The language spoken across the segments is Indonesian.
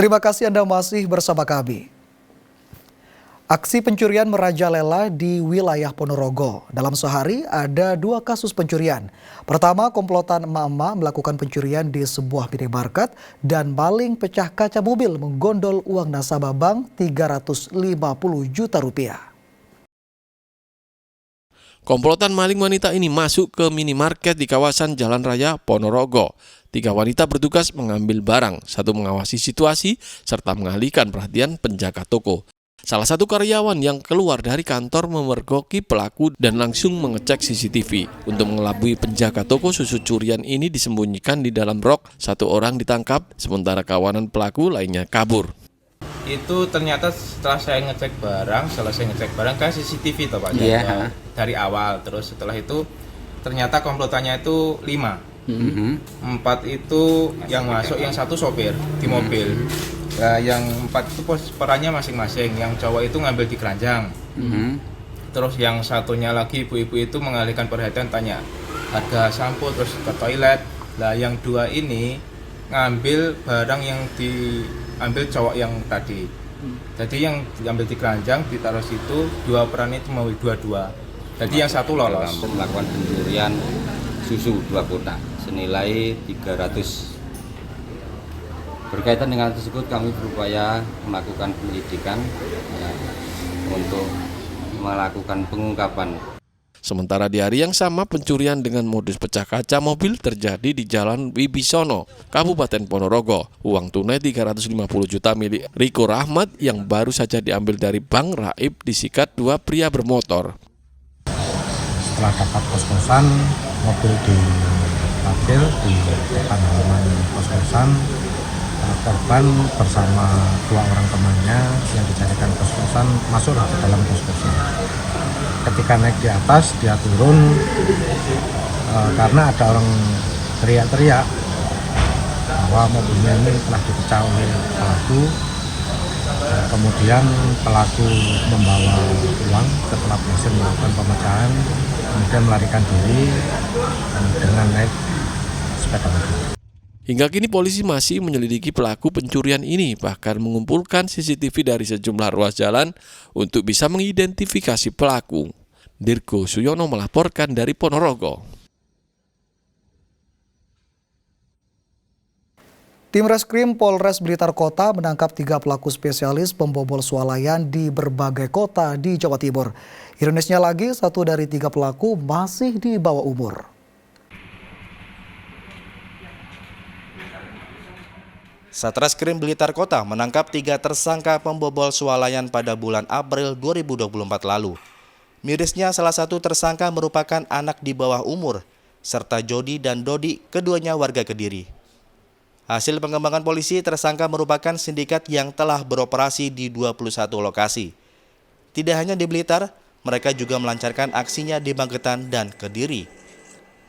Terima kasih Anda masih bersama kami. Aksi pencurian merajalela di wilayah Ponorogo. Dalam sehari ada 2 kasus pencurian. Pertama, komplotan emak-emak melakukan pencurian di sebuah minimarket dan maling pecah kaca mobil menggondol uang nasabah bank 350 juta rupiah. Komplotan maling wanita ini masuk ke minimarket di kawasan Jalan Raya Ponorogo. 3 wanita bertugas mengambil barang, 1 mengawasi situasi, serta mengalihkan perhatian penjaga toko. Salah satu karyawan yang keluar dari kantor memergoki pelaku dan langsung mengecek CCTV. Untuk mengelabui penjaga toko, susu curian ini disembunyikan di dalam rok. 1 orang ditangkap, sementara kawanan pelaku lainnya kabur. Itu ternyata setelah saya ngecek barang kan CCTV toh Pak. Yeah. Dari awal, terus setelah itu ternyata komplotannya itu 5. 4 itu yang masuk, yang 1 sopir di mobil. Nah, yang 4 itu perannya masing-masing. Yang cowok itu ngambil di keranjang. Terus yang satunya lagi ibu-ibu itu mengalihkan perhatian, tanya harga sampo, terus ke toilet. Nah, yang 2 ini ngambil barang yang diambil cowok yang tadi. Jadi yang diambil di keranjang ditaruh situ, 2 peran itu mau 2-2. Jadi yang 1 lolos. Melakukan pencurian susu 2 kotak senilai 300. Berkaitan dengan tersebut kami berupaya melakukan penyelidikan untuk melakukan pengungkapan. Sementara di hari yang sama, pencurian dengan modus pecah kaca mobil terjadi di Jalan Wibisono, Kabupaten Ponorogo. Uang tunai 350 juta milik Riko Rahmat yang baru saja diambil dari Bank Raib disikat 2 pria bermotor. Setelah dapat kos-kosan, mobil diparkir di depan halaman kos-kosan. Korban bersama 2 orang temannya yang dicarikan kos-kosan masuklah ke dalam kos-kosan. Ketika naik di atas, dia turun karena ada orang teriak-teriak bahwa mobilnya ini telah dipecah oleh pelaku. Kemudian pelaku membawa uang setelah berhasil melakukan pemecahan, kemudian melarikan diri dengan naik sepeda motor. Hingga kini polisi masih menyelidiki pelaku pencurian ini, bahkan mengumpulkan CCTV dari sejumlah ruas jalan untuk bisa mengidentifikasi pelaku. Dirgo Suyono melaporkan dari Ponorogo. Tim Reskrim Polres Blitar Kota menangkap 3 pelaku spesialis pembobol swalayan di berbagai kota di Jawa Timur. Ironisnya lagi, 1 dari 3 pelaku masih di bawah umur. Satreskrim Blitar Kota menangkap 3 tersangka pembobol swalayan pada bulan April 2024 lalu. Mirisnya, salah satu tersangka merupakan anak di bawah umur, serta Jody dan Dodi, keduanya warga Kediri. Hasil pengembangan polisi, tersangka merupakan sindikat yang telah beroperasi di 21 lokasi. Tidak hanya di Blitar, mereka juga melancarkan aksinya di Magetan dan Kediri.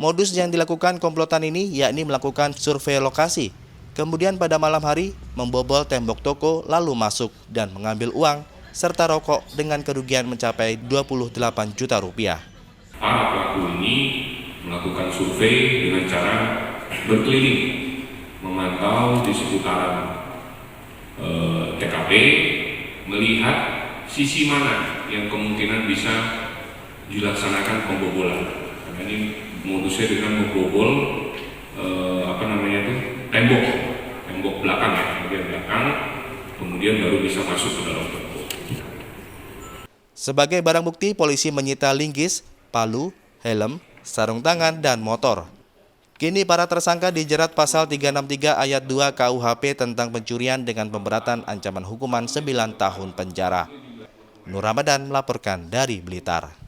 Modus yang dilakukan komplotan ini yakni melakukan survei lokasi, kemudian pada malam hari membobol tembok toko lalu masuk dan mengambil uang serta rokok dengan kerugian mencapai 28 juta rupiah. Para pelaku ini melakukan survei dengan cara berkeliling, memantau di seputaran TKP, melihat sisi mana yang kemungkinan bisa dilaksanakan pembobolan. Karena ini modusnya dengan membobol tembok belakang ya, bagian belakang, kemudian baru bisa masuk ke dalam toko. Sebagai barang bukti, polisi menyita linggis, palu, helm, sarung tangan, dan motor. Kini para tersangka dijerat pasal 363 ayat 2 KUHP tentang pencurian dengan pemberatan ancaman hukuman 9 tahun penjara. Nur Ramadan melaporkan dari Blitar.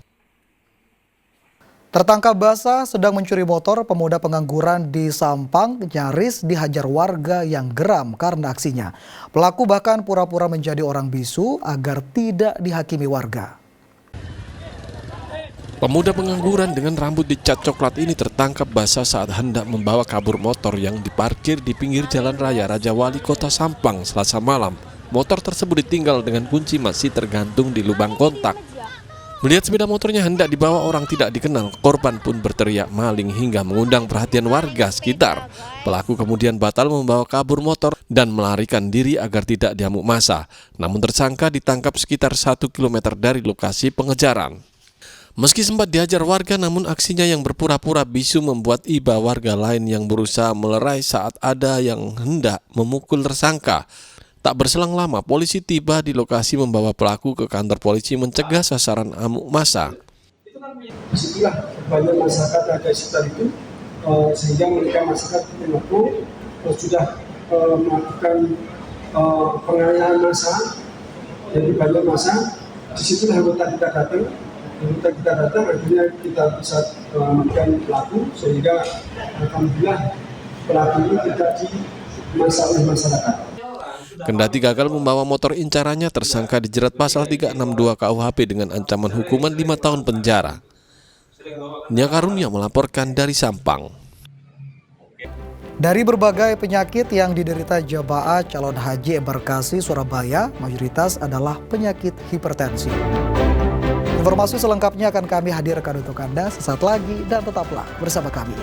Tertangkap basah sedang mencuri motor, pemuda pengangguran di Sampang nyaris dihajar warga yang geram karena aksinya. Pelaku bahkan pura-pura menjadi orang bisu agar tidak dihakimi warga. Pemuda pengangguran dengan rambut dicat coklat ini tertangkap basah saat hendak membawa kabur motor yang diparkir di pinggir Jalan Raya Raja Wali Kota Sampang Selasa malam. Motor tersebut ditinggal dengan kunci masih tergantung di lubang kontak. Melihat sepeda motornya hendak dibawa orang tidak dikenal, korban pun berteriak maling hingga mengundang perhatian warga sekitar. Pelaku kemudian batal membawa kabur motor dan melarikan diri agar tidak diamuk massa. Namun tersangka ditangkap sekitar 1 km dari lokasi pengejaran. Meski sempat dihajar warga, namun aksinya yang berpura-pura bisu membuat iba warga lain yang berusaha melerai saat ada yang hendak memukul tersangka. Tak berselang lama, polisi tiba di lokasi membawa pelaku ke kantor polisi mencegah sasaran amuk massa. Disitulah banyak masyarakat ada di sekitar itu, sehingga mereka masyarakat mengaku sudah melakukan penganiayaan massa, jadi banyak massa. Disitulah anggota kita datang, akhirnya kita bisa mengamankan pelaku, sehingga alhamdulillah pelaku ini tidak dimasak oleh masyarakat. Kendati gagal membawa motor incarannya, tersangka dijerat pasal 362 KUHP dengan ancaman hukuman 5 tahun penjara. Nia Karunia melaporkan dari Sampang. Dari berbagai penyakit yang diderita jemaah calon haji embarkasi Surabaya, mayoritas adalah penyakit hipertensi. Informasi selengkapnya akan kami hadirkan untuk Anda sesaat lagi dan tetaplah bersama kami.